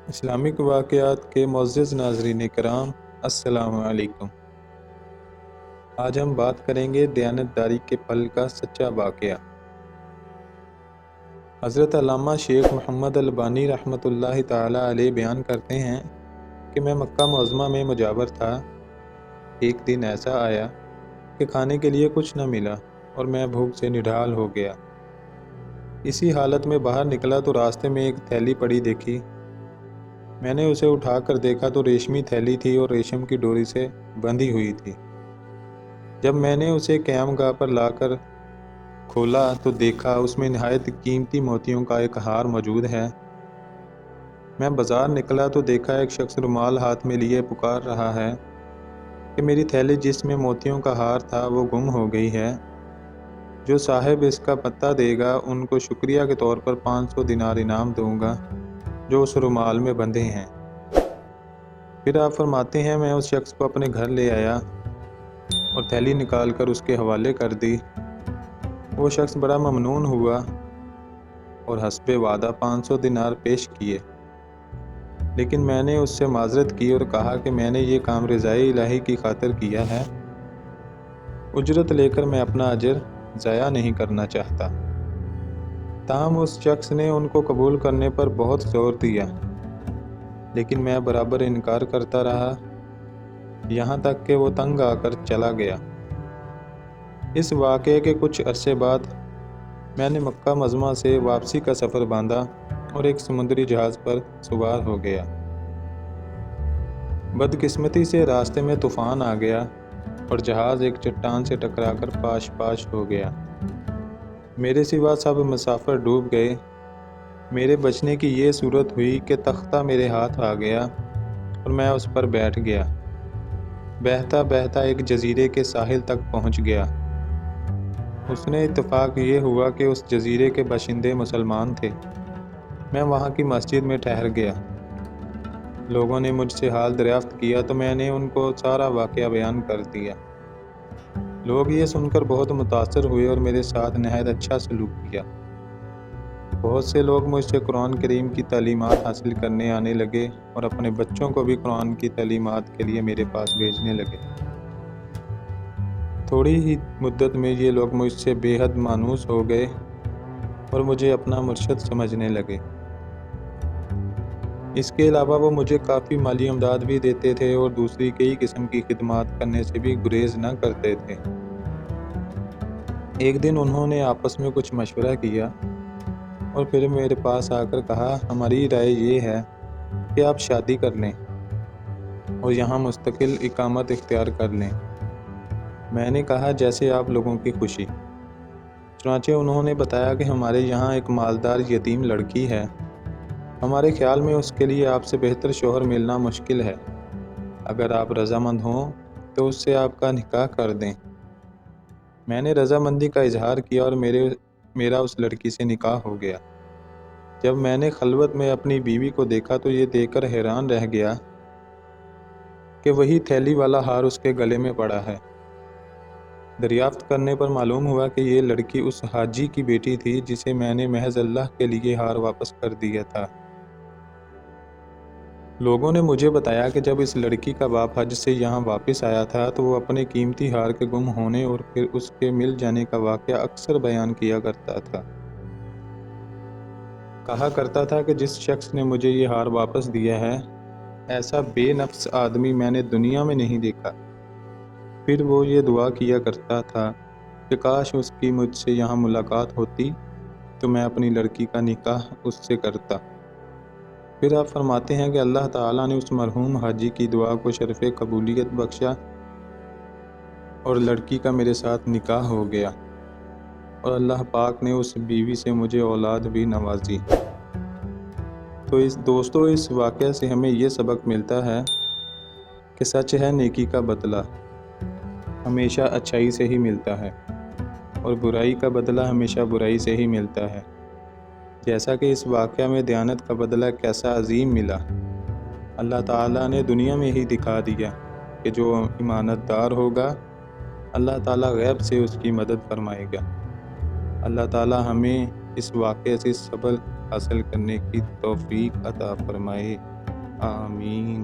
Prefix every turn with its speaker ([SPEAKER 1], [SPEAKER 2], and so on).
[SPEAKER 1] Islamic واقعات کے معزز ناظرین کرام، السلام علیکم۔ آج ہم بات کریں گے دیانتداری کے پھل کا سچا واقعہ۔ حضرت علامہ شیخ محمد البانی رحمۃ اللہ تعالی علیہ بیان کرتے ہیں کہ میں مکہ معظمہ میں مجاور تھا۔ ایک دن ایسا آیا کہ کھانے کے لیے کچھ نہ ملا اور میں بھوک سے نڈھال ہو گیا۔ اسی حالت میں باہر نکلا تو راستے میں ایک تھیلی پڑی دیکھی۔ میں نے اسے اٹھا کر دیکھا تو ریشمی تھیلی تھی اور ریشم کی ڈوری سے بندھی ہوئی تھی۔ جب میں نے اسے قیام گاہ پر لا کر کھولا تو دیکھا اس میں نہایت قیمتی موتیوں کا ایک ہار موجود ہے۔ میں بازار نکلا تو دیکھا ایک شخص رومال ہاتھ میں لیے پکار رہا ہے کہ میری تھیلی جس میں موتیوں کا ہار تھا وہ گم ہو گئی ہے۔ جو صاحب اس کا پتہ دے گا ان کو شکریہ کے طور پر 500 دینار انعام دوں گا جو اس رومال میں بندھے ہیں۔ پھر آپ فرماتے ہیں میں اس شخص کو اپنے گھر لے آیا اور تھیلی نکال کر اس کے حوالے کر دی۔ وہ شخص بڑا ممنون ہوا اور حسب وعدہ 500 دینار پیش کیے، لیکن میں نے اس سے معذرت کی اور کہا کہ میں نے یہ کام رضائے الہی کی خاطر کیا ہے، اجرت لے کر میں اپنا اجر ضائع نہیں کرنا چاہتا۔ تاہم اس شخص نے ان کو قبول کرنے پر بہت زور دیا، لیکن میں برابر انکار کرتا رہا، یہاں تک کہ وہ تنگ آ کر چلا گیا۔ اس واقعے کے کچھ عرصے بعد میں نے مکہ معظمہ سے واپسی کا سفر باندھا اور ایک سمندری جہاز پر سوار ہو گیا۔ بدقسمتی سے راستے میں طوفان آ گیا اور جہاز ایک چٹان سے ٹکرا کر پاش پاش ہو گیا۔ میرے سوا سب مسافر ڈوب گئے۔ میرے بچنے کی یہ صورت ہوئی کہ تختہ میرے ہاتھ آ گیا اور میں اس پر بیٹھ گیا۔ بہتا بہتا ایک جزیرے کے ساحل تک پہنچ گیا۔ اس نے اتفاق یہ ہوا کہ اس جزیرے کے باشندے مسلمان تھے۔ میں وہاں کی مسجد میں ٹھہر گیا۔ لوگوں نے مجھ سے حال دریافت کیا تو میں نے ان کو سارا واقعہ بیان کر دیا۔ لوگ یہ سن کر بہت متاثر ہوئے اور میرے ساتھ نہایت اچھا سلوک کیا۔ بہت سے لوگ مجھ سے قرآن کریم کی تعلیمات حاصل کرنے آنے لگے اور اپنے بچوں کو بھی قرآن کی تعلیمات کے لیے میرے پاس بھیجنے لگے۔ تھوڑی ہی مدت میں یہ لوگ مجھ سے بے حد مانوس ہو گئے اور مجھے اپنا مرشد سمجھنے لگے۔ اس کے علاوہ وہ مجھے کافی مالی امداد بھی دیتے تھے اور دوسری کئی قسم کی خدمات کرنے سے بھی گریز نہ کرتے تھے۔ ایک دن انہوں نے آپس میں کچھ مشورہ کیا اور پھر میرے پاس آ کر کہا، ہماری رائے یہ ہے کہ آپ شادی کر لیں اور یہاں مستقل اقامت اختیار کر لیں۔ میں نے کہا جیسے آپ لوگوں کی خوشی۔ چنانچہ انہوں نے بتایا کہ ہمارے یہاں ایک مالدار یتیم لڑکی ہے، ہمارے خیال میں اس کے لیے آپ سے بہتر شوہر ملنا مشکل ہے۔ اگر آپ رضامند ہوں تو اس سے آپ کا نکاح کر دیں۔ میں نے رضامندی کا اظہار کیا اور میرا اس لڑکی سے نکاح ہو گیا۔ جب میں نے خلوت میں اپنی بیوی کو دیکھا تو یہ دیکھ کر حیران رہ گیا کہ وہی تھیلی والا ہار اس کے گلے میں پڑا ہے۔ دریافت کرنے پر معلوم ہوا کہ یہ لڑکی اس حاجی کی بیٹی تھی جسے میں نے محض اللہ کے لیے ہار واپس کر دیا تھا۔ لوگوں نے مجھے بتایا کہ جب اس لڑکی کا باپ حج سے یہاں واپس آیا تھا تو وہ اپنے قیمتی ہار کے گم ہونے اور پھر اس کے مل جانے کا واقعہ اکثر بیان کیا کرتا تھا۔ کہا کرتا تھا کہ جس شخص نے مجھے یہ ہار واپس دیا ہے، ایسا بے نفس آدمی میں نے دنیا میں نہیں دیکھا۔ پھر وہ یہ دعا کیا کرتا تھا کہ کاش اس کی مجھ سے یہاں ملاقات ہوتی تو میں اپنی لڑکی کا نکاح اس سے کرتا۔ پھر آپ فرماتے ہیں کہ اللہ تعالیٰ نے اس مرحوم حاجی کی دعا کو شرف قبولیت بخشا اور لڑکی کا میرے ساتھ نکاح ہو گیا، اور اللہ پاک نے اس بیوی سے مجھے اولاد بھی نوازی۔ تو اس واقعہ سے ہمیں یہ سبق ملتا ہے کہ سچ ہے نیکی کا بدلہ ہمیشہ اچھائی سے ہی ملتا ہے اور برائی کا بدلہ ہمیشہ برائی سے ہی ملتا ہے۔ جیسا کہ اس واقعہ میں دیانت کا بدلہ کیسا عظیم ملا، اللہ تعالیٰ نے دنیا میں ہی دکھا دیا کہ جو امانت دار ہوگا اللہ تعالیٰ غیب سے اس کی مدد فرمائے گا۔ اللہ تعالیٰ ہمیں اس واقعے سے سبق حاصل کرنے کی توفیق عطا فرمائے، آمین۔